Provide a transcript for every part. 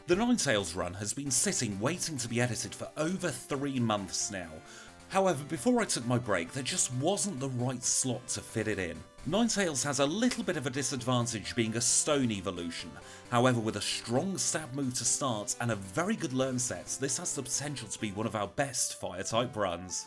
The Ninetales run has been sitting waiting to be edited for over 3 months now. However, before I took my break, there just wasn't the right slot to fit it in. Ninetales has a little bit of a disadvantage being a stone evolution. However, with a strong stab move to start and a very good learn set, this has the potential to be one of our best fire type runs.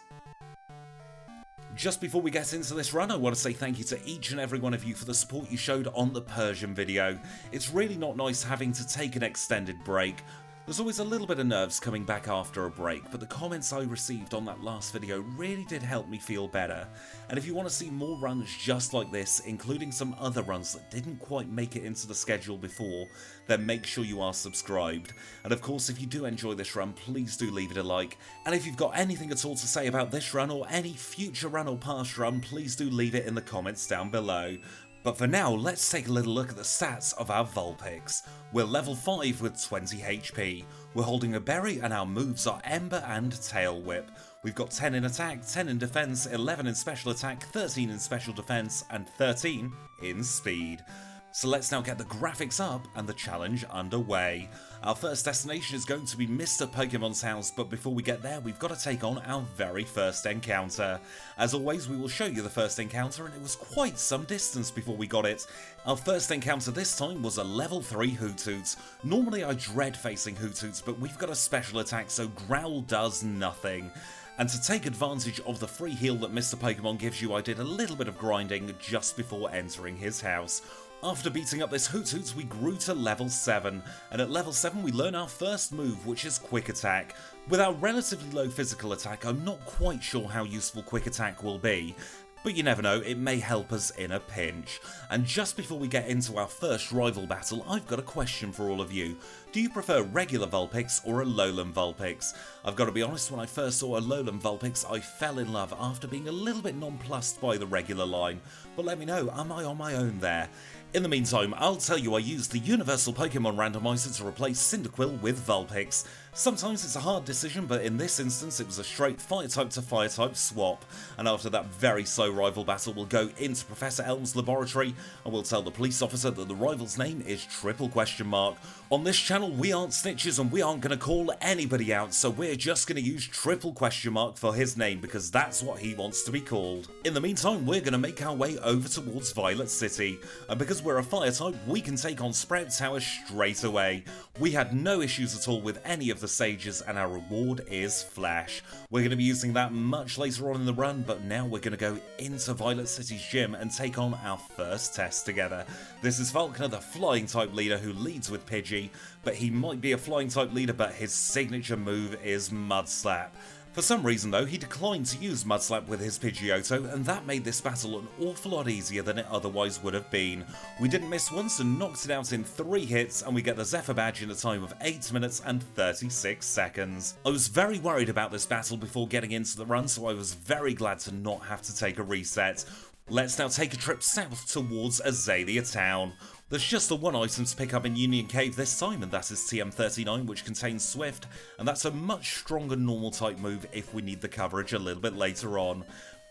Just before we get into this run, I want to say thank you to each and every one of you for the support you showed on the Persian video. It's really not nice having to take an extended break. There's always a little bit of nerves coming back after a break, but the comments I received on that last video really did help me feel better. And if you want to see more runs just like this, including some other runs that didn't quite make it into the schedule before, then make sure you are subscribed. And of course, if you do enjoy this run, please do leave it a like. And if you've got anything at all to say about this run or any future run or past run, please do leave it in the comments down below. But for now, let's take a little look at the stats of our Vulpix. We're level 5 with 20 HP. We're holding a berry and our moves are Ember and Tail Whip. We've got 10 in attack, 10 in defense, 11 in special attack, 13 in special defense, and 13 in speed. So let's now get the graphics up and the challenge underway. Our first destination is going to be Mr. Pokemon's house, but before we get there, we've got to take on our very first encounter. As always, we will show you the first encounter, and it was quite some distance before we got it. Our first encounter this time was a level 3 Hootoots. Normally I dread facing Hootoots, but we've got a special attack, so Growl does nothing. And to take advantage of the free heal that Mr. Pokemon gives you, I did a little bit of grinding just before entering his house. After beating up this Hootoots, we grew to level 7, and at level 7 we learn our first move, which is Quick Attack. With our relatively low physical attack, I'm not quite sure how useful Quick Attack will be, but you never know, it may help us in a pinch. And just before we get into our first rival battle, I've got a question for all of you. Do you prefer regular Vulpix or a Alolan Vulpix? I've got to be honest, when I first saw a Alolan Vulpix, I fell in love after being a little bit nonplussed by the regular line. But let me know, am I on my own there? In the meantime, I'll tell you I used the Universal Pokemon Randomizer to replace Cyndaquil with Vulpix. Sometimes it's a hard decision, but in this instance it was a straight Fire-type to Fire-type swap. And after that very slow rival battle, we'll go into Professor Elm's laboratory and we'll tell the police officer that the rival's name is triple question mark. On this channel we aren't snitches and we aren't going to call anybody out, so we're just going to use triple question mark for his name because that's what he wants to be called. In the meantime, we're going to make our way over towards Violet City, and because we're a fire type, we can take on Sprout Tower straight away. We had no issues at all with any of the sages, and our reward is Flash. We're going to be using that much later on in the run, but now we're going to go into Violet City's gym and take on our first test together. This is Falconer, the flying type leader who leads with Pidgey, but he might be a flying type leader, but his signature move is Mud Slap. For some reason though, he declined to use Mud Slap with his Pidgeotto, and that made this battle an awful lot easier than it otherwise would have been. We didn't miss once and knocked it out in 3 hits, and we get the Zephyr badge in a time of 8 minutes and 36 seconds. I was very worried about this battle before getting into the run, so I was very glad to not have to take a reset. Let's now take a trip south towards Azalea Town. There's just the one item to pick up in Union Cave this time, and that is TM39, which contains Swift, and that's a much stronger normal type move if we need the coverage a little bit later on.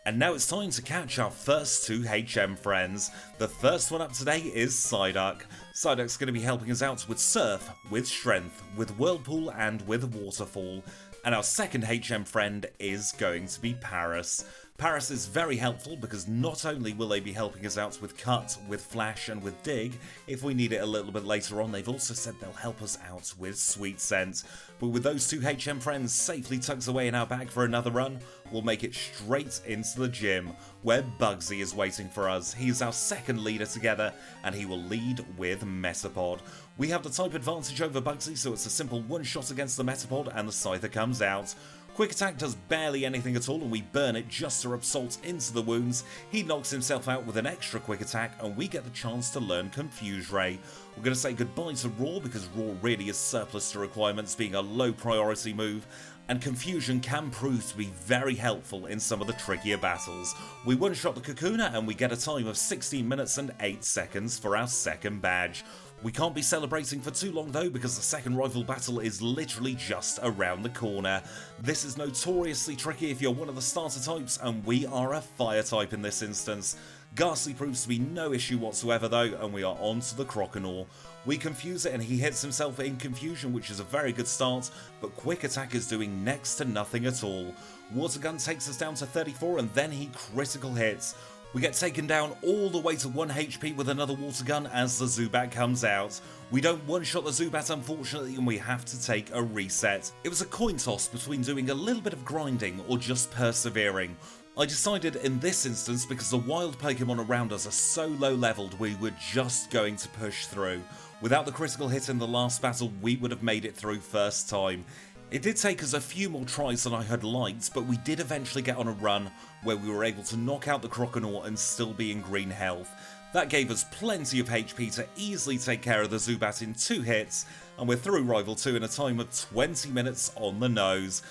And now it's time to catch our first 2 HM friends. The first one up today is Psyduck. Psyduck's going to be helping us out with Surf, with Strength, with Whirlpool and with Waterfall. And our second HM friend is going to be Paris. Paris is very helpful because not only will they be helping us out with Cut, with Flash and with Dig, if we need it a little bit later on, they've also said they'll help us out with Sweet Scent. But with those 2 HM friends safely tucked away in our bag for another run, we'll make it straight into the gym, where Bugsy is waiting for us. He is our second leader together, and he will lead with Metapod. We have the type advantage over Bugsy, so it's a simple one-shot against the Metapod, and the Scyther comes out. Quick Attack does barely anything at all, and we burn it just to rub salt into the wounds. He knocks himself out with an extra Quick Attack, and we get the chance to learn Confuse Ray. We're going to say goodbye to Roar because Roar really is surplus to requirements, being a low priority move, and Confusion can prove to be very helpful in some of the trickier battles. We one-shot the Kakuna and we get a time of 16 minutes and 8 seconds for our second badge. We can't be celebrating for too long though, because the second rival battle is literally just around the corner. This is notoriously tricky if you're one of the starter types, and we are a fire type in this instance. Ghastly proves to be no issue whatsoever though, and we are on to the Croconaw. We confuse it and he hits himself in confusion, which is a very good start, but quick attack is doing next to nothing at all. Water gun takes us down to 34 and then he critical hits. We get taken down all the way to 1 HP with another water gun as the Zubat comes out. We don't one-shot the Zubat unfortunately and we have to take a reset. It was a coin toss between doing a little bit of grinding or just persevering. I decided in this instance, because the wild Pokemon around us are so low leveled, we were just going to push through. Without the critical hit in the last battle, we would have made it through first time. It did take us a few more tries than I had liked, but we did eventually get on a run where we were able to knock out the Croconaw and still be in green health. That gave us plenty of HP to easily take care of the Zubat in 2 hits, and we're through Rival 2 in a time of 20 minutes on the nose.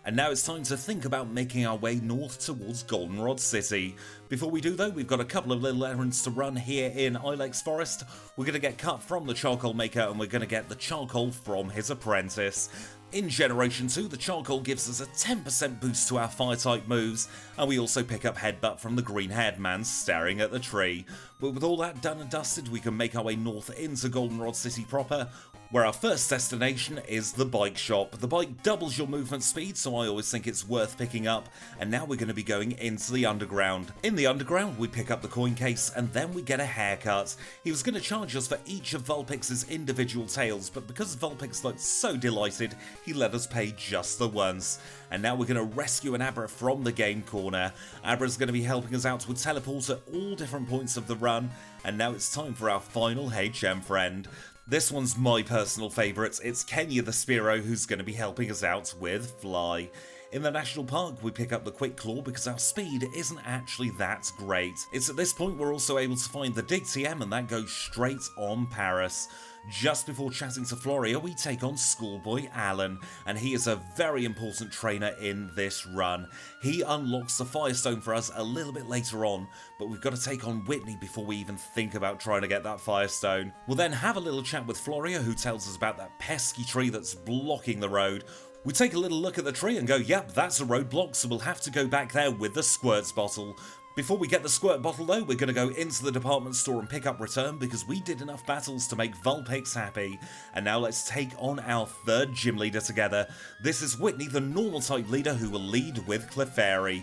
And now it's time to think about making our way north towards Goldenrod City. Before we do though, we've got a couple of little errands to run here in Ilex Forest. We're going to get cut from the charcoal maker and we're going to get the charcoal from his apprentice. In Generation 2, the charcoal gives us a 10% boost to our fire-type moves, and we also pick up Headbutt from the green-haired man staring at the tree. But with all that done and dusted, we can make our way north into Goldenrod City proper, where our first destination is the bike shop. The bike doubles your movement speed, so I always think it's worth picking up, and now we're going to be going into the underground. In the underground, we pick up the coin case, and then we get a haircut. He was going to charge us for each of Vulpix's individual tails, but because Vulpix looked so delighted, he let us pay just the once. And now we're going to rescue an Abra from the game corner. Abra's going to be helping us out with teleport at all different points of the run, and now it's time for our final HM friend. This one's my personal favourite. It's Kenya the Spearow who's going to be helping us out with Fly. In the National Park, we pick up the Quick Claw because our speed isn't actually that great. It's at this point we're also able to find the Dig TM and that goes straight on Paris. Just before chatting to Floria, we take on Schoolboy Alan, and he is a very important trainer in this run. He unlocks the Firestone for us a little bit later on, but we've got to take on Whitney before we even think about trying to get that Firestone. We'll then have a little chat with Floria, who tells us about that pesky tree that's blocking the road. We take a little look at the tree and go, yep, that's a roadblock, so we'll have to go back there with the Squirts bottle. Before we get the Squirt bottle though, we're going to go into the department store and pick up Return because we did enough battles to make Vulpix happy. And now let's take on our third gym leader together. This is Whitney, the normal type leader who will lead with Clefairy.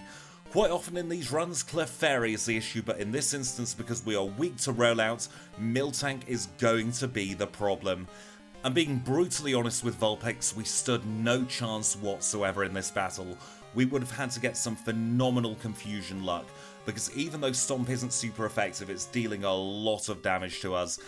Quite often in these runs, Clefairy is the issue, but in this instance, because we are weak to rollout, Miltank is going to be the problem. And being brutally honest with Vulpix, we stood no chance whatsoever in this battle. We would have had to get some phenomenal confusion luck, because even though Stomp isn't super effective, it's dealing a lot of damage to us.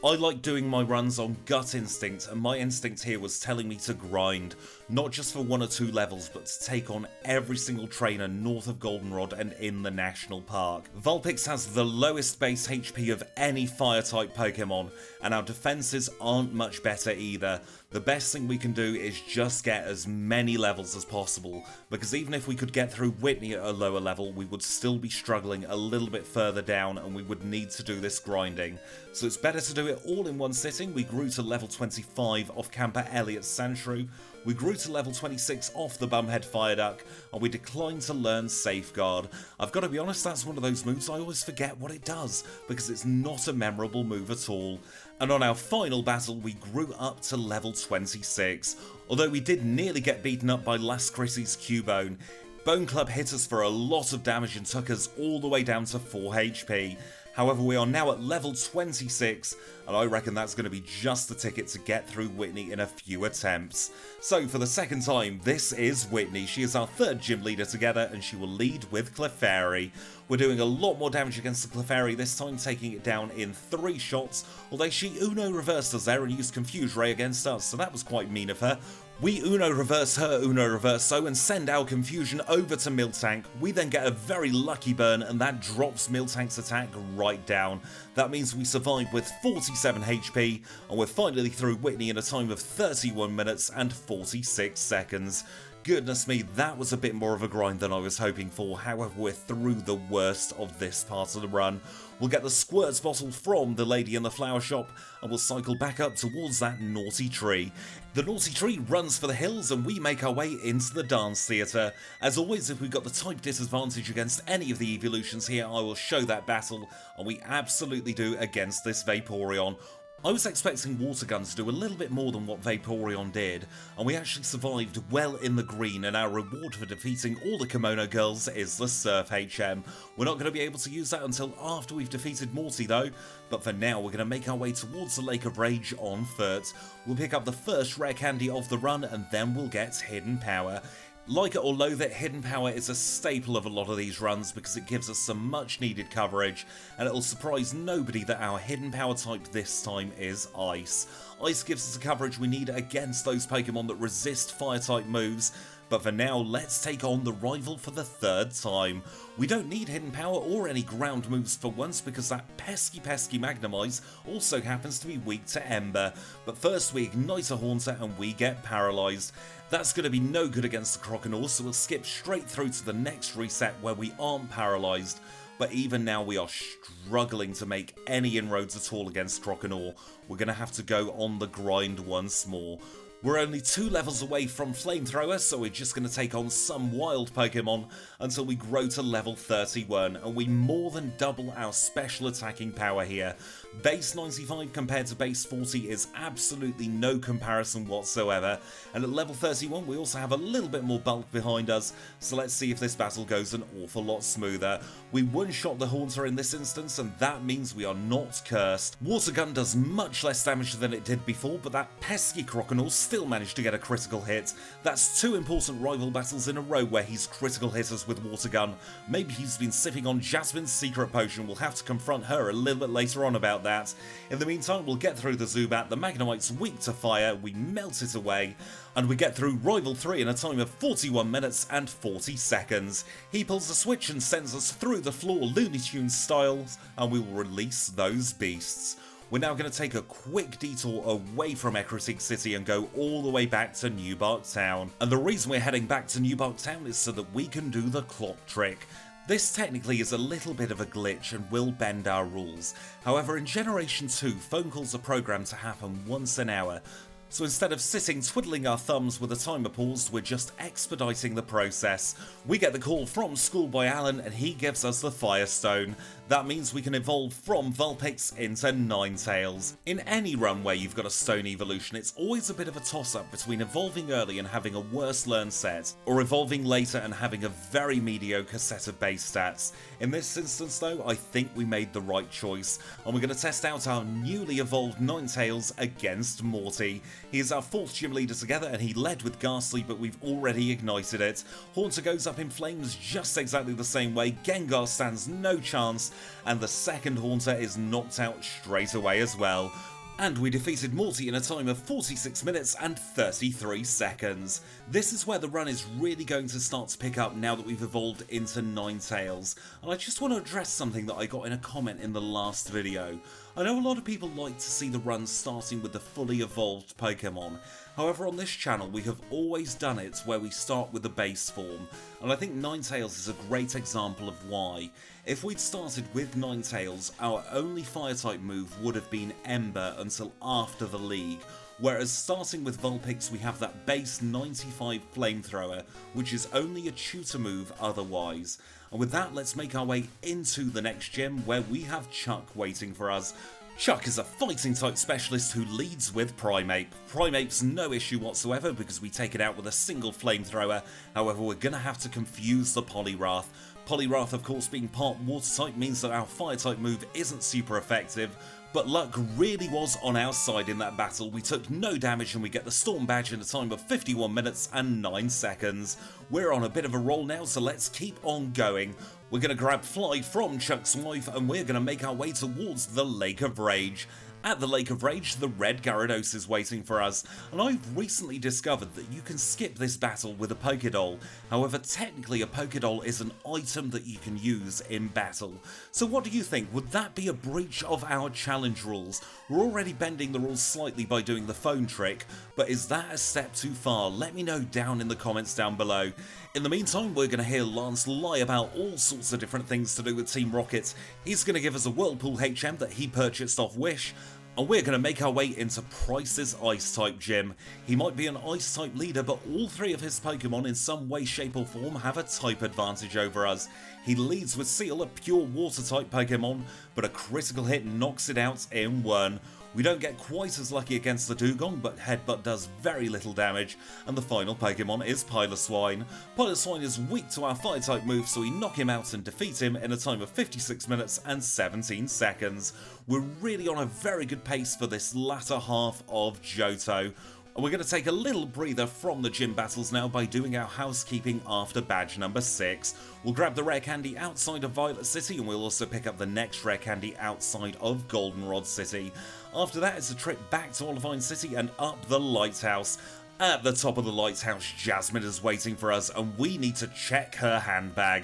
I like doing my runs on gut instinct, and my instinct here was telling me to grind, not just for 1 or 2 levels, but to take on every single trainer north of Goldenrod and in the National Park. Vulpix has the lowest base HP of any fire-type Pokemon, and our defenses aren't much better either. The best thing we can do is just get as many levels as possible, because even if we could get through Whitney at a lower level, we would still be struggling a little bit further down and we would need to do this grinding. So it's better to do it all in one sitting. We grew to level 25 off Camper Elliot's Sandshrew, we grew to level 26 off the Bumhead Fireduck, and we declined to learn Safeguard. I've got to be honest, that's one of those moves I always forget what it does, because it's not a memorable move at all. And on our final battle, we grew up to level 26. Although we did nearly get beaten up by Last Chrissy's Cubone, Bone Club hit us for a lot of damage and took us all the way down to 4 HP. However, we are now at level 26, and I reckon that's going to be just the ticket to get through Whitney in a few attempts. So for the second time, this is Whitney. She is our third gym leader together, and she will lead with Clefairy. We're doing a lot more damage against the Clefairy this time, taking it down in 3 shots, although she Uno reversed us there and used Confuse Ray against us, so that was quite mean of her. We Uno reverse her Uno reverso and send our confusion over to Miltank. We then get a very lucky burn and that drops Miltank's attack right down. That means we survive with 47 HP and we're finally through Whitney in a time of 31 minutes and 46 seconds. Goodness me, that was a bit more of a grind than I was hoping for. However, we're through the worst of this part of the run. We'll get the squirts bottle from the lady in the flower shop, and we'll cycle back up towards that naughty tree. The naughty tree runs for the hills, and we make our way into the dance theatre. As always, if we've got the type disadvantage against any of the evolutions here, I will show that battle, and we absolutely do against this Vaporeon. I was expecting Water Gun to do a little bit more than what Vaporeon did, and we actually survived well in the green, and our reward for defeating all the Kimono girls is the Surf HM. We're not going to be able to use that until after we've defeated Morty though, but for now we're going to make our way towards the Lake of Rage on foot. We'll pick up the first rare candy of the run, and then we'll get Hidden Power. Like it or loathe it, Hidden Power is a staple of a lot of these runs because it gives us some much needed coverage, and it'll surprise nobody that our Hidden Power type this time is Ice. Ice gives us the coverage we need against those Pokemon that resist Fire type moves, but for now let's take on the rival for the third time. We don't need Hidden Power or any ground moves for once because that pesky Magnemite also happens to be weak to Ember, but first we ignite a Haunter and we get paralysed. That's going to be no good against the Croconaw, so we'll skip straight through to the next reset where we aren't paralysed. But even now we are struggling to make any inroads at all against Croconaw. We're going to have to go on the grind once more. We're only 2 levels away from Flamethrower, so we're just going to take on some wild Pokemon until we grow to level 31, and we more than double our special attacking power here. Base 95 compared to base 40 is absolutely no comparison whatsoever, and at level 31 we also have a little bit more bulk behind us, so let's see if this battle goes an awful lot smoother. We one-shot the Haunter in this instance, and that means we are not cursed. Water Gun does much less damage than it did before, but that pesky Croconaw still managed to get a critical hit. That's 2 important rival battles in a row where he's critical hit us with Water Gun. Maybe he's been sipping on Jasmine's secret potion. We'll have to confront her a little bit later on about that. In the meantime, we'll get through the Zubat. The Magnemite's weak to fire, we melt it away, and we get through Rival 3 in a time of 41 minutes and 40 seconds. He pulls the switch and sends us through the floor Looney Tunes styles, and we will release those beasts. We're now going to take a quick detour away from Ecruteak City and go all the way back to New Bark Town. And the reason we're heading back to New Bark Town is so that we can do the clock trick. This technically is a little bit of a glitch and will bend our rules. However, in Generation 2, phone calls are programmed to happen once an hour. So instead of sitting twiddling our thumbs with a timer paused, we're just expediting the process. We get the call from Schoolboy Alan and he gives us the Firestone. That means we can evolve from Vulpix into Ninetales. In any run where you've got a stone evolution, it's always a bit of a toss-up between evolving early and having a worse learn set, or evolving later and having a very mediocre set of base stats. In this instance though, I think we made the right choice, and we're going to test out our newly evolved Ninetales against Morty. He is our 4th gym leader together and he led with Ghastly, but we've already ignited it. Haunter goes up in flames just exactly the same way, Gengar stands no chance, and the second Haunter is knocked out straight away as well. And we defeated Morty in a time of 46 minutes and 33 seconds. This is where the run is really going to start to pick up now that we've evolved into Ninetales. And I just want to address something that I got in a comment in the last video. I know a lot of people like to see the run starting with the fully evolved Pokemon. However, on this channel we have always done it where we start with the base form, and I think Ninetales is a great example of why. If we'd started with Ninetales, our only Fire-type move would have been Ember until after the League, whereas starting with Vulpix we have that base 95 Flamethrower, which is only a tutor move otherwise. And with that, let's make our way into the next gym where we have Chuck waiting for us. Chuck is a fighting type specialist who leads with Primeape. Primeape's no issue whatsoever because we take it out with a single Flamethrower, however we're going to have to confuse the Poliwrath. Poliwrath of course being part water type means that our fire type move isn't super effective, but luck really was on our side in that battle. We took no damage and we get the Storm Badge in a time of 51 minutes and 9 seconds. We're on a bit of a roll now, so let's keep on going. We're going to grab Fly from Chuck's wife and we're going to make our way towards the Lake of Rage. At the Lake of Rage, the red Gyarados is waiting for us, and I've recently discovered that you can skip this battle with a Pokédoll. However, technically a Pokédoll is an item that you can use in battle. So what do you think? Would that be a breach of our challenge rules? We're already bending the rules slightly by doing the phone trick, but is that a step too far? Let me know down in the comments down below. In the meantime, we're going to hear Lance lie about all sorts of different things to do with Team Rocket. He's going to give us a Whirlpool HM that he purchased off Wish, and we're going to make our way into Price's Ice-type gym. He might be an Ice-type leader, but all three of his Pokemon in some way, shape or form have a type advantage over us. He leads with Seal, a pure Water-type Pokemon, but a critical hit knocks it out in one. We don't get quite as lucky against the Dugong, but Headbutt does very little damage, and the final Pokemon is Piloswine. Piloswine is weak to our Fire-type move, so we knock him out and defeat him in a time of 56 minutes and 17 seconds. We're really on a very good pace for this latter half of Johto. And we're going to take a little breather from the gym battles now by doing our housekeeping after badge number 6. We'll grab the rare candy outside of Violet City, and we'll also pick up the next rare candy outside of Goldenrod City. After that, it's a trip back to Olivine City and up the lighthouse. At the top of the lighthouse, Jasmine is waiting for us, and we need to check her handbag.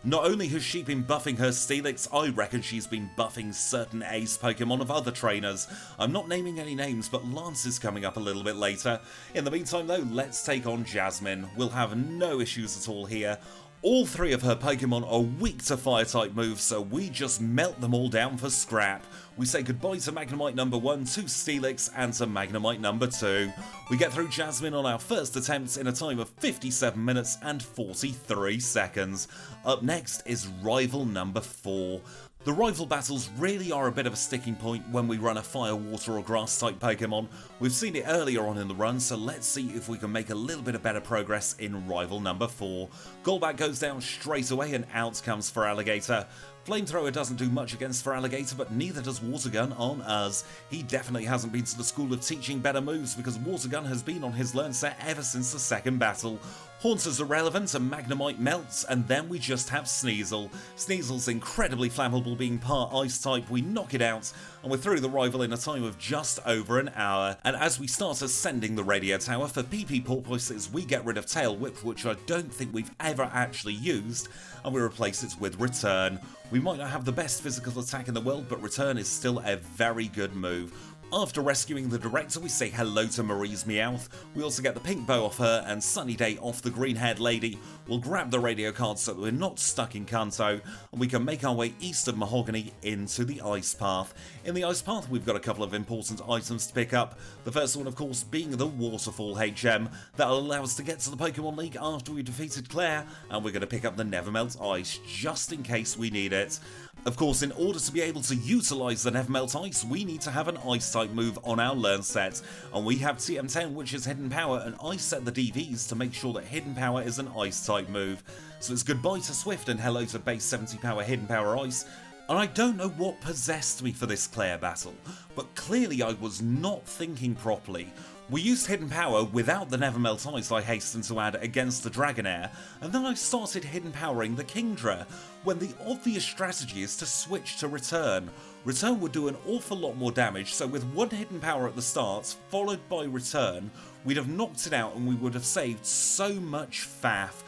Not only has she been buffing her Steelix, I reckon she's been buffing certain ace Pokemon of other trainers. I'm not naming any names, but Lance is coming up a little bit later. In the meantime though, let's take on Jasmine. We'll have no issues at all here. All three of her Pokemon are weak to Fire-type moves, so we just melt them all down for scrap. We say goodbye to Magnemite number 1, to Steelix, and to Magnemite number 2. We get through Jasmine on our first attempts in a time of 57 minutes and 43 seconds. Up next is rival number 4. The rival battles really are a bit of a sticking point when we run a fire, water or grass type Pokemon. We've seen it earlier on in the run, so let's see if we can make a little bit of better progress in rival number 4. Golbat goes down straight away and out comes Feraligatr. Flamethrower doesn't do much against Feraligatr, but neither does Water Gun on us. He definitely hasn't been to the school of teaching better moves, because Water Gun has been on his learn set ever since the second battle. Haunter's irrelevant and Magnemite melts, and then we just have Sneasel. Sneasel's incredibly flammable, being part ice type. We knock it out, and we're through the rival in a time of just over an hour. And as we start ascending the radio tower for PP Porpoises, we get rid of Tail Whip, which I don't think we've ever actually used, and we replace it with Return. We might not have the best physical attack in the world, but Return is still a very good move. After rescuing the Director, we say hello to Marie's Meowth. We also get the pink bow off her and Sunny Day off the green-haired lady. We'll grab the radio card so that we're not stuck in Kanto, and we can make our way east of Mahogany into the Ice Path. In the Ice Path, we've got a couple of important items to pick up. The first one, of course, being the Waterfall HM. That'll allow us to get to the Pokemon League after we defeated Claire, and we're going to pick up the Nevermelt Ice just in case we need it. Of course, in order to be able to utilise the Nevermelt Ice, we need to have an Ice-type move on our learn set, and we have TM10, which is Hidden Power, and I set the DVs to make sure that Hidden Power is an Ice-type move. So it's goodbye to Swift and hello to base 70 power Hidden Power Ice. And I don't know what possessed me for this Claire battle, but clearly I was not thinking properly. We used Hidden Power without the Nevermelt Ice I hastened to add against the Dragonair, and then I started Hidden Powering the Kingdra, when the obvious strategy is to switch to Return. Return would do an awful lot more damage, so with one Hidden Power at the start, followed by Return, we'd have knocked it out and we would have saved so much faff.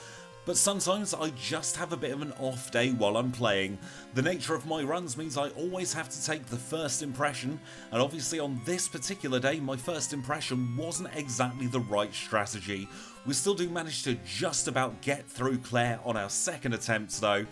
But sometimes I just have a bit of an off day while I'm playing. The nature of my runs means I always have to take the first impression, and obviously on this particular day my first impression wasn't exactly the right strategy. We still do manage to just about get through Claire on our second attempt though,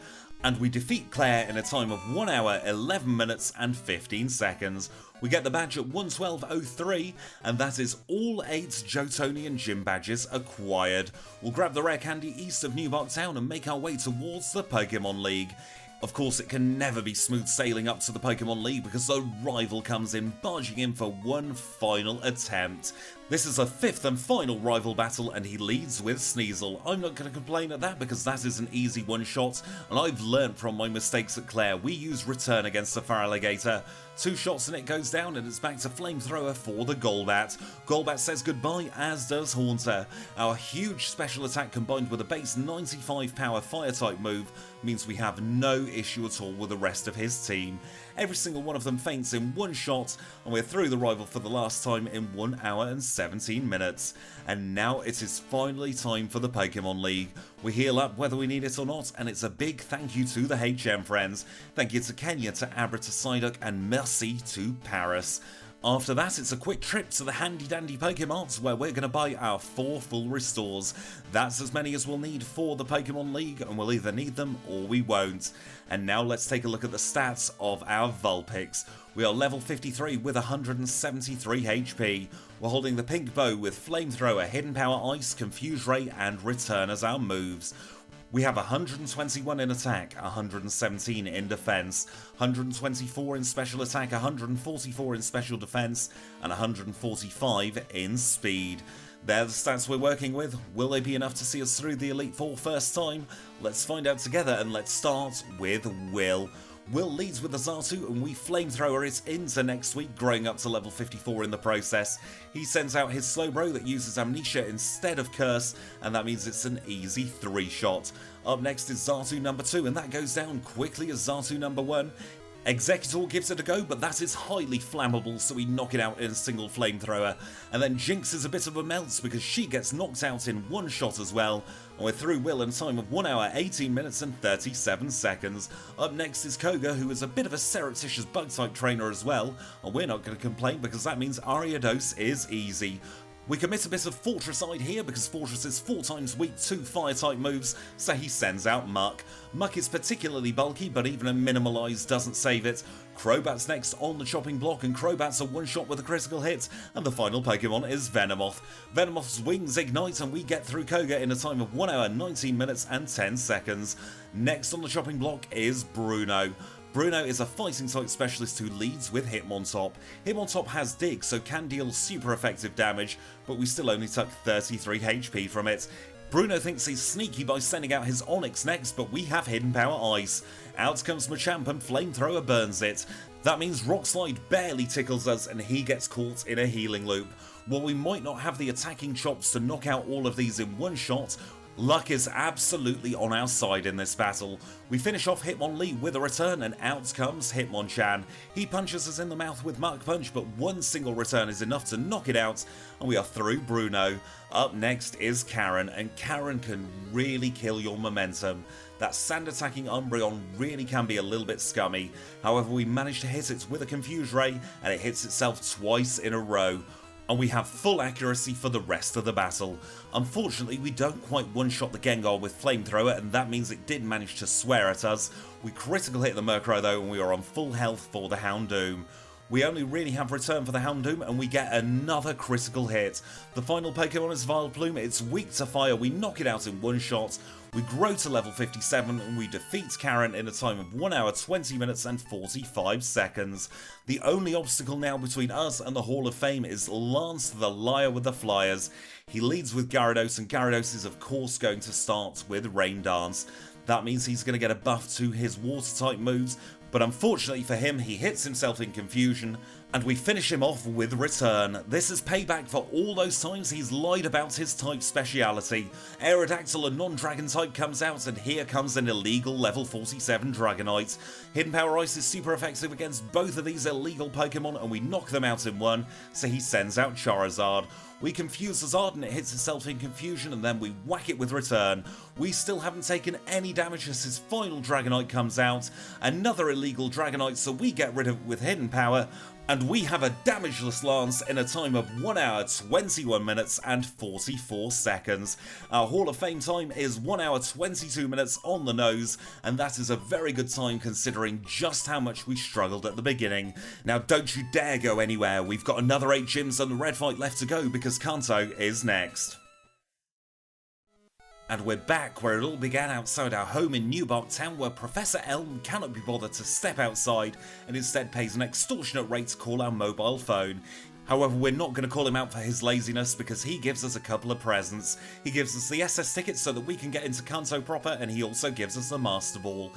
and we defeat Claire in a time of 1 hour, 11 minutes and 15 seconds. We get the badge at 1:12:03, and that is all 8 Jotonian gym badges acquired. We'll grab the rare candy east of Newbark Town and make our way towards the Pokémon League. Of course, it can never be smooth sailing up to the Pokémon League because the rival comes in, barging in for one final attempt. This is a 5th and final rival battle, and he leads with Sneasel. I'm not going to complain at that because that is an easy one-shot, and I've learnt from my mistakes at Claire. We use Return against the Feraligatr. 2 shots and it goes down, and it's back to Flamethrower for the Golbat. Golbat says goodbye, as does Haunter. Our huge special attack combined with a base 95 power Fire-type move means we have no issue at all with the rest of his team. Every single one of them faints in one shot, and we're through the rival for the last time in 1 hour and 17 minutes. And now it is finally time for the Pokemon League. We heal up whether we need it or not, and it's a big thank you to the HM friends. Thank you to Kenya, to Abra, to Psyduck, and merci to Paris. After that, it's a quick trip to the handy dandy Pokemarts where we're going to buy our 4 full restores. That's as many as we'll need for the Pokemon League, and we'll either need them or we won't. And now let's take a look at the stats of our Vulpix. We are level 53 with 173 HP. We're holding the pink bow with Flamethrower, Hidden Power Ice, Confuse Ray, and Return as our moves. We have 121 in attack, 117 in defense, 124 in special attack, 144 in special defense, and 145 in speed. They're the stats we're working with. Will they be enough to see us through the Elite Four first time? Let's find out together, and let's start with Will. Will leads with the Xatu, and we Flamethrower it into next week, growing up to level 54 in the process. He sends out his Slowbro that uses Amnesia instead of Curse, and that means it's an easy 3-shot. Up next is Xatu number 2, and that goes down quickly as Xatu number 1. Executor gives it a go, but that is highly flammable, so we knock it out in a single Flamethrower. And then Jinx is a bit of a melt because she gets knocked out in one shot as well. And we're through Will in a time of 1 hour, 18 minutes and 37 seconds. Up next is Koga, who is a bit of a surreptitious bug-type trainer as well. And we're not going to complain because that means Ariados is easy. We commit a bit of Fortresside here because Fortress is 4 times weak to Fire-type moves, so he sends out Muck. Muck is particularly bulky, but even a Minimalize doesn't save it. Crobat's next on the chopping block, and Crobat's a one-shot with a critical hit, and the final Pokemon is Venomoth. Venomoth's wings ignite, and we get through Koga in a time of 1 hour, 19 minutes and 10 seconds. Next on the chopping block is Bruno. Bruno is a fighting type specialist who leads with Hitmontop. Hitmontop has Dig, so can deal super effective damage, but we still only took 33 HP from it. Bruno thinks he's sneaky by sending out his Onix next, but we have Hidden Power Ice. Out comes Machamp and Flamethrower burns it. That means Rock Slide barely tickles us and he gets caught in a healing loop. While we might not have the attacking chops to knock out all of these in one shot, luck is absolutely on our side in this battle. We finish off Hitmonlee with a return, and out comes Hitmonchan. He punches us in the mouth with Mach Punch, but one single return is enough to knock it out, and we are through Bruno. Up next is Karen, and Karen can really kill your momentum. That sand attacking Umbreon really can be a little bit scummy. However, we manage to hit it with a Confuse Ray, and it hits itself twice in a row. And we have full accuracy for the rest of the battle. Unfortunately, we don't quite one-shot the Gengar with Flamethrower, and that means it did manage to swear at us. We critical hit the Murkrow though, and we are on full health for the Houndoom. We only really have return for the Houndoom, and we get another critical hit. The final Pokemon is Vileplume. It's weak to fire. We knock it out in one shot. We grow to level 57 and we defeat Karen in a time of 1 hour, 20 minutes and 45 seconds. The only obstacle now between us and the Hall of Fame is Lance the Liar with the Flyers. He leads with Gyarados, and Gyarados is of course going to start with Rain Dance. That means he's going to get a buff to his water type moves, but unfortunately for him he hits himself in confusion, and we finish him off with Return. This is payback for all those times he's lied about his type speciality. Aerodactyl, a non-dragon type, comes out, and here comes an illegal level 47 Dragonite. Hidden Power Ice is super effective against both of these illegal Pokemon, and we knock them out in one, so he sends out Charizard. We confuse Zard and it hits itself in confusion, and then we whack it with Return. We still haven't taken any damage as his final Dragonite comes out. Another illegal Dragonite, so we get rid of it with Hidden Power. And we have a damageless Lance in a time of 1 hour, 21 minutes and 44 seconds. Our Hall of Fame time is 1 hour, 22 minutes on the nose, and that is a very good time considering just how much we struggled at the beginning. Now don't you dare go anywhere, we've got another 8 gyms and the red fight left to go because Kanto is next. And we're back where it all began outside our home in Newbark Town, where Professor Elm cannot be bothered to step outside and instead pays an extortionate rate to call our mobile phone. However, we're not going to call him out for his laziness because he gives us a couple of presents. He gives us the SS tickets so that we can get into Kanto proper, and he also gives us the Master Ball.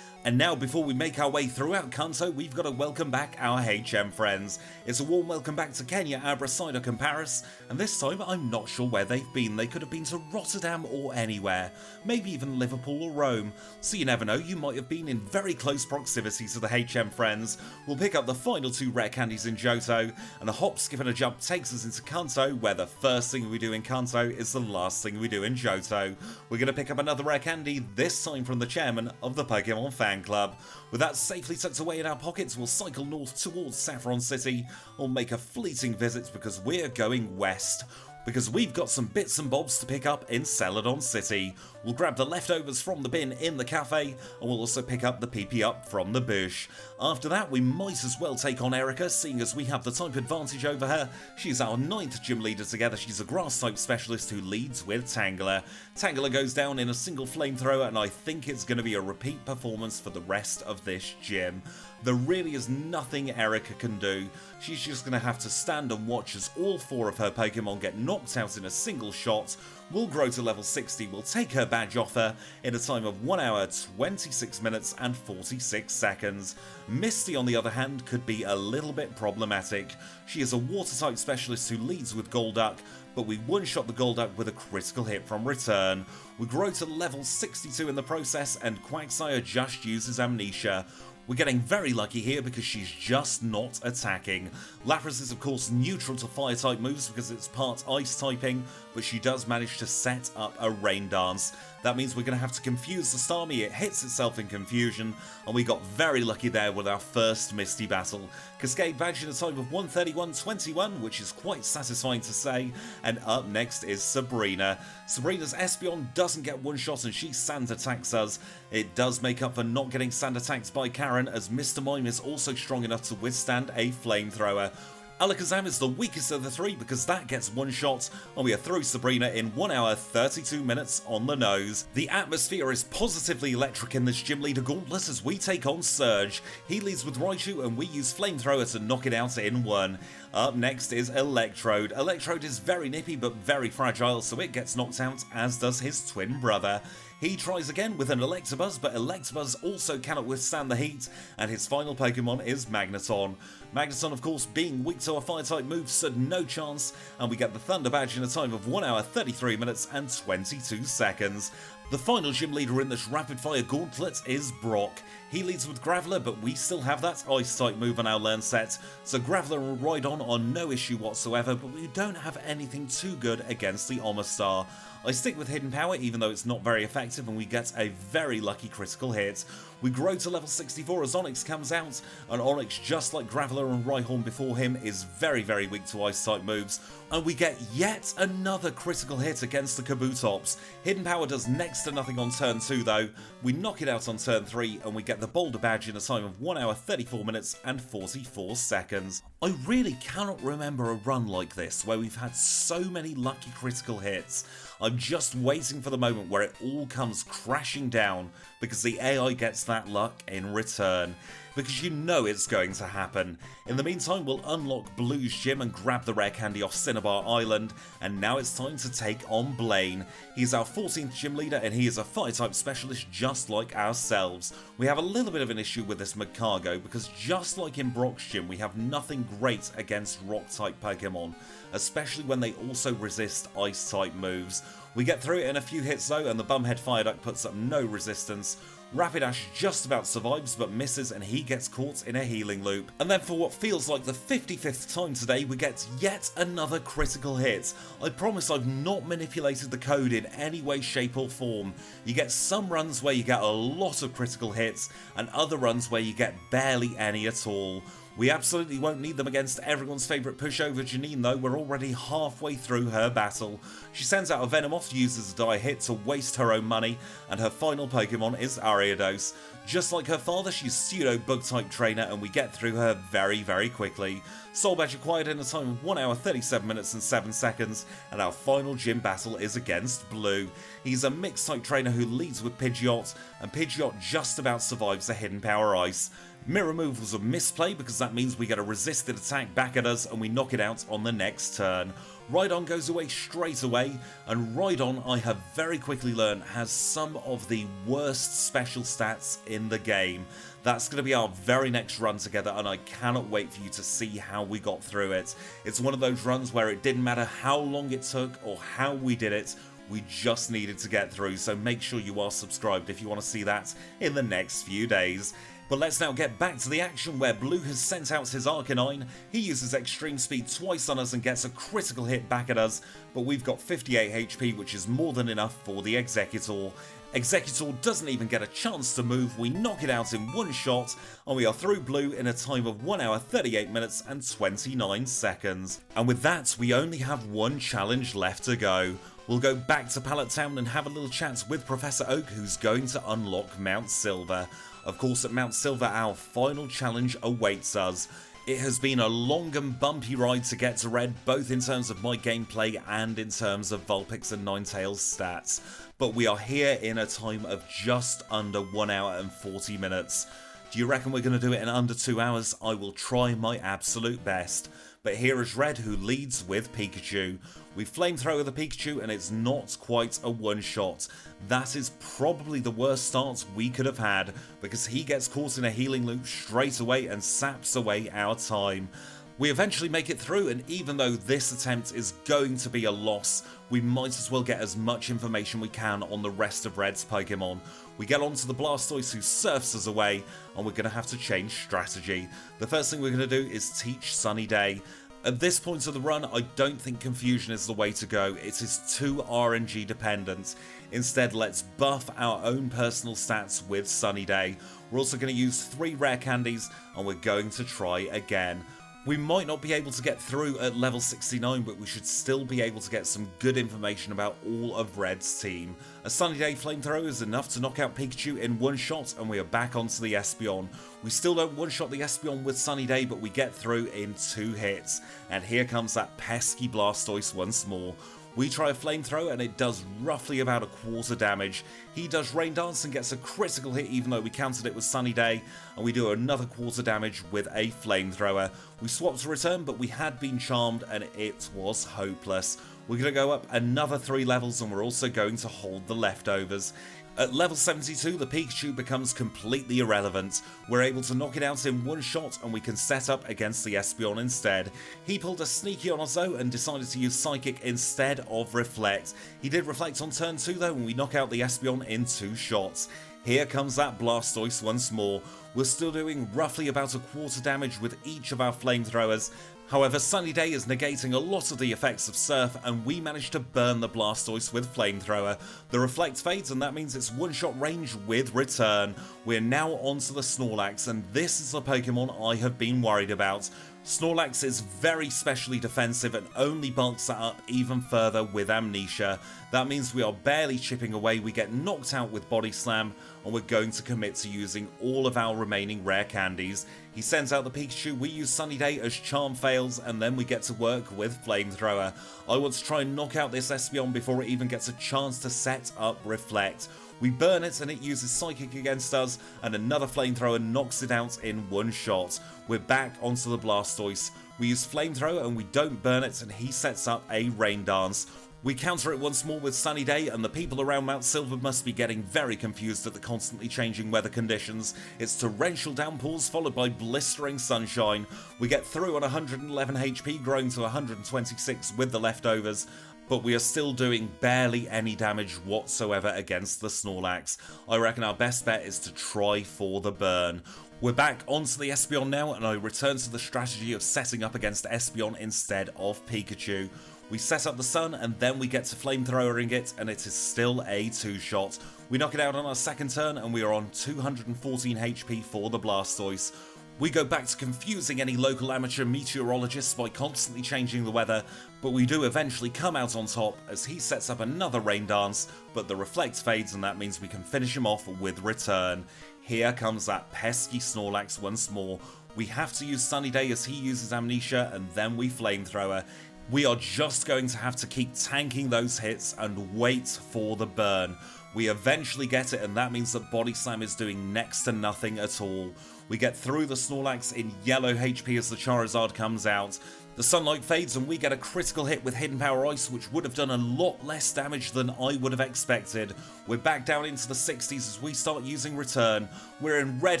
And now, before we make our way throughout Kanto, we've got to welcome back our HM friends. It's a warm welcome back to Kenya, Abra, Psyduck and Paris, and this time I'm not sure where they've been. They could have been to Rotterdam or anywhere, maybe even Liverpool or Rome, so you never know, you might have been in very close proximity to the HM friends. We'll pick up the final 2 rare candies in Johto, and a hop, skip and a jump takes us into Kanto, where the first thing we do in Kanto is the last thing we do in Johto. We're going to pick up another rare candy, this time from the chairman of the Pokemon fan club. With that safely tucked away in our pockets, we'll cycle north towards Saffron City, or make a fleeting visit because we're going west. Because we've got some bits and bobs to pick up in Celadon City. We'll grab the leftovers from the bin in the cafe, and we'll also pick up the PP up from the bush. After that, we might as well take on Erica, seeing as we have the type advantage over her. She's our 9th gym leader together. She's a grass type specialist who leads with Tangela. Tangela goes down in a single flamethrower, and I think it's going to be a repeat performance for the rest of this gym. There really is nothing Erica can do. She's just going to have to stand and watch as all 4 of her Pokemon get knocked out in a single shot. We'll grow to level 60, we'll take her badge off her in a time of 1 hour, 26 minutes and 46 seconds. Misty, on the other hand, could be a little bit problematic. She is a water type specialist who leads with Golduck, but we one-shot the Golduck with a critical hit from return. We grow to level 62 in the process, and Quagsire just uses Amnesia. We're getting very lucky here because she's just not attacking. Lapras is of course neutral to fire type moves because it's part ice typing, but she does manage to set up a rain dance. That means we're going to have to confuse the Starmie. It hits itself in confusion, and we got very lucky there with our first Misty battle. Cascade badge in a time of 131.21, which is quite satisfying to say, and up next is Sabrina. Sabrina's Espeon doesn't get one shot and she sand attacks us. It does make up for not getting sand attacked by Karen, as Mr. Mime is also strong enough to withstand a flamethrower. Alakazam is the weakest of the 3 because that gets one shot, and we are through Sabrina in 1 hour 32 minutes on the nose. The atmosphere is positively electric in this gym leader gauntlet as we take on Surge. He leads with Raichu and we use Flamethrower to knock it out in 1. Up next is Electrode. Electrode is very nippy but very fragile, so it gets knocked out, as does his twin brother. He tries again with an Electabuzz, but Electabuzz also cannot withstand the heat, and his final Pokemon is Magneton. Magneton, of course, being weak to a Fire-type move, stood no chance, and we get the Thunder Badge in a time of 1 hour 33 minutes and 22 seconds. The final gym leader in this rapid-fire gauntlet is Brock. He leads with Graveler, but we still have that Ice-type move on our learn set, so Graveler and Rhydon are no issue whatsoever, but we don't have anything too good against the Omastar. I stick with Hidden Power even though it's not very effective, and we get a very lucky critical hit. We grow to level 64 as Onix comes out, and Onix, just like Graveler and Rhyhorn before him, is very weak to Ice-type moves, and we get yet another critical hit against the Kabutops. Hidden Power does next to nothing on turn 2 though. We knock it out on turn 3, and we get the Boulder Badge in a time of 1 hour 34 minutes and 44 seconds. I really cannot remember a run like this where we've had so many lucky critical hits. I'm just waiting for the moment where it all comes crashing down because the AI gets that luck in return. Because you know it's going to happen. In the meantime, we'll unlock Blue's gym and grab the rare candy off Cinnabar Island, and now it's time to take on Blaine. He's our 14th gym leader and he is a fire-type specialist just like ourselves. We have a little bit of an issue with this Magcargo because just like in Brock's gym, we have nothing great against rock-type Pokemon, especially when they also resist ice-type moves. We get through it in a few hits though, and the Bumhead Fireduck puts up no resistance. Rapidash just about survives but misses, and he gets caught in a healing loop. And then for what feels like the 55th time today, we get yet another critical hit. I promise I've not manipulated the code in any way, shape or form. You get some runs where you get a lot of critical hits, and other runs where you get barely any at all. We absolutely won't need them against everyone's favourite pushover Janine though. We're already halfway through her battle. She sends out a Venomoth, uses a die hit to waste her own money, and her final Pokemon is Ariados. Just like her father, she's pseudo bug-type trainer, and we get through her very quickly. Soul Badge acquired in a time of 1 hour 37 minutes and 7 seconds, and our final gym battle is against Blue. He's a mixed-type trainer who leads with Pidgeot, and Pidgeot just about survives the Hidden Power Ice. Mirror Move was a misplay because that means we get a resisted attack back at us and we knock it out on the next turn. Rhydon goes away straight away, and Rhydon, I have very quickly learned, has some of the worst special stats in the game. That's going to be our very next run together, and I cannot wait for you to see how we got through it. It's one of those runs where it didn't matter how long it took or how we did it, we just needed to get through, so make sure you are subscribed if you want to see that in the next few days. But let's now get back to the action where Blue has sent out his Arcanine. He uses extreme speed twice on us and gets a critical hit back at us, but we've got 58 HP, which is more than enough for the Exeggutor. Exeggutor doesn't even get a chance to move, we knock it out in one shot, and we are through Blue in a time of 1 hour 38 minutes and 29 seconds. And with that, we only have one challenge left to go. We'll go back to Pallet Town and have a little chat with Professor Oak, who's going to unlock Mount Silver. Of course, at Mount Silver, our final challenge awaits us. It has been a long and bumpy ride to get to Red, both in terms of my gameplay and in terms of Vulpix and Ninetales stats. But we are here in a time of just under 1 hour and 40 minutes. Do you reckon we're going to do it in under 2 hours? I will try my absolute best. But here is Red, who leads with Pikachu. We flamethrower the Pikachu and it's not quite a one-shot. That is probably the worst start we could have had, because he gets caught in a healing loop straight away and saps away our time. We eventually make it through, and even though this attempt is going to be a loss, we might as well get as much information we can on the rest of Red's Pokemon. We get onto the Blastoise, who surfs us away, and we're going to have to change strategy. The first thing we're going to do is teach Sunny Day. At this point of the run, I don't think Confusion is the way to go. It is too RNG dependent. Instead, let's buff our own personal stats with Sunny Day. We're also going to use 3 rare candies, and we're going to try again. We might not be able to get through at level 69, but we should still be able to get some good information about all of Red's team. A Sunny Day Flamethrower is enough to knock out Pikachu in one shot, and we are back onto the Espeon. We still don't one-shot the Espeon with Sunny Day, but we get through in 2 hits. And here comes that pesky Blastoise once more. We try a Flamethrower and it does roughly about a quarter damage. He does Rain Dance and gets a critical hit even though we countered it with Sunny Day, and we do another quarter damage with a Flamethrower. We swapped to return, but we had been charmed and it was hopeless. We're going to go up another 3 levels, and we're also going to hold the leftovers. At level 72, the Pikachu becomes completely irrelevant. We're able to knock it out in one shot, and we can set up against the Espeon instead. He pulled a sneaky on us though and decided to use Psychic instead of Reflect. He did Reflect on turn 2 though, and we knock out the Espeon in 2 shots. Here comes that Blastoise once more. We're still doing roughly about a quarter damage with each of our Flamethrowers. However, Sunny Day is negating a lot of the effects of Surf, and we manage to burn the Blastoise with Flamethrower. The Reflect fades, and that means it's one-shot range with Return. We're now onto the Snorlax, and this is the Pokemon I have been worried about. Snorlax is very specially defensive and only bulks that up even further with Amnesia. That means we are barely chipping away, we get knocked out with Body Slam, and we're going to commit to using all of our remaining rare candies. He sends out the Pikachu, we use Sunny Day as Charm fails, and then we get to work with Flamethrower. I want to try and knock out this Espeon before it even gets a chance to set up Reflect. We burn it and it uses Psychic against us, and another Flamethrower knocks it out in one shot. We're back onto the Blastoise. We use Flamethrower and we don't burn it, and he sets up a Rain Dance. We counter it once more with Sunny Day, and the people around Mount Silver must be getting very confused at the constantly changing weather conditions. It's torrential downpours followed by blistering sunshine. We get through on 111 HP, growing to 126 with the leftovers, but we are still doing barely any damage whatsoever against the Snorlax. I reckon our best bet is to try for the burn. We're back onto the Espeon now, and I return to the strategy of setting up against Espeon instead of Pikachu. We set up the Sun, and then we get to Flamethrowering it, and it is still a 2-shot. We knock it out on our second turn, and we are on 214 HP for the Blastoise. We go back to confusing any local amateur meteorologists by constantly changing the weather, but we do eventually come out on top as he sets up another Rain Dance, but the Reflect fades, and that means we can finish him off with Return. Here comes that pesky Snorlax once more. We have to use Sunny Day as he uses Amnesia, and then we Flamethrower. We are just going to have to keep tanking those hits and wait for the burn. We eventually get it, and that means that Body Slam is doing next to nothing at all. We get through the Snorlax in yellow HP as the Charizard comes out. The sunlight fades and we get a critical hit with Hidden Power Ice, which would have done a lot less damage than I would have expected. We're back down into the 60s as we start using Return. We're in red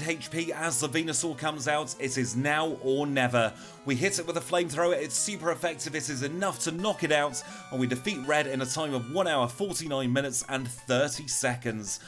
HP as the Venusaur comes out. It is now or never. We hit it with a flamethrower, it's super effective, it is enough to knock it out, and we defeat red in a time of 1 hour 49 minutes and 30 seconds.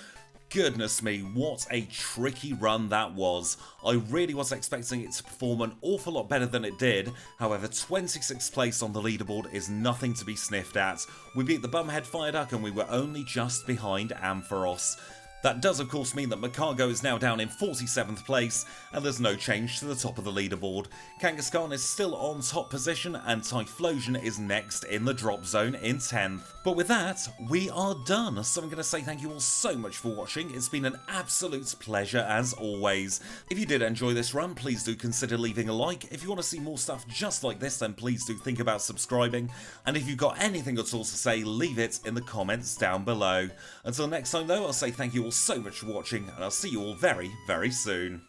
Goodness me, what a tricky run that was. I really was expecting it to perform an awful lot better than it did. However, 26th place on the leaderboard is nothing to be sniffed at. We beat the Bumhead Fireduck and we were only just behind Ampharos. That does of course mean that Magcargo is now down in 47th place, and there's no change to the top of the leaderboard. Kangaskhan is still on top position, and Typhlosion is next in the drop zone in 10th. But with that, we are done, so I'm going to say thank you all so much for watching. It's been an absolute pleasure as always. If you did enjoy this run, please do consider leaving a like. If you want to see more stuff just like this, then please do think about subscribing. And if you've got anything at all to say, leave it in the comments down below. Until next time though, I'll say thank you all so much for watching, and I'll see you all very, very soon.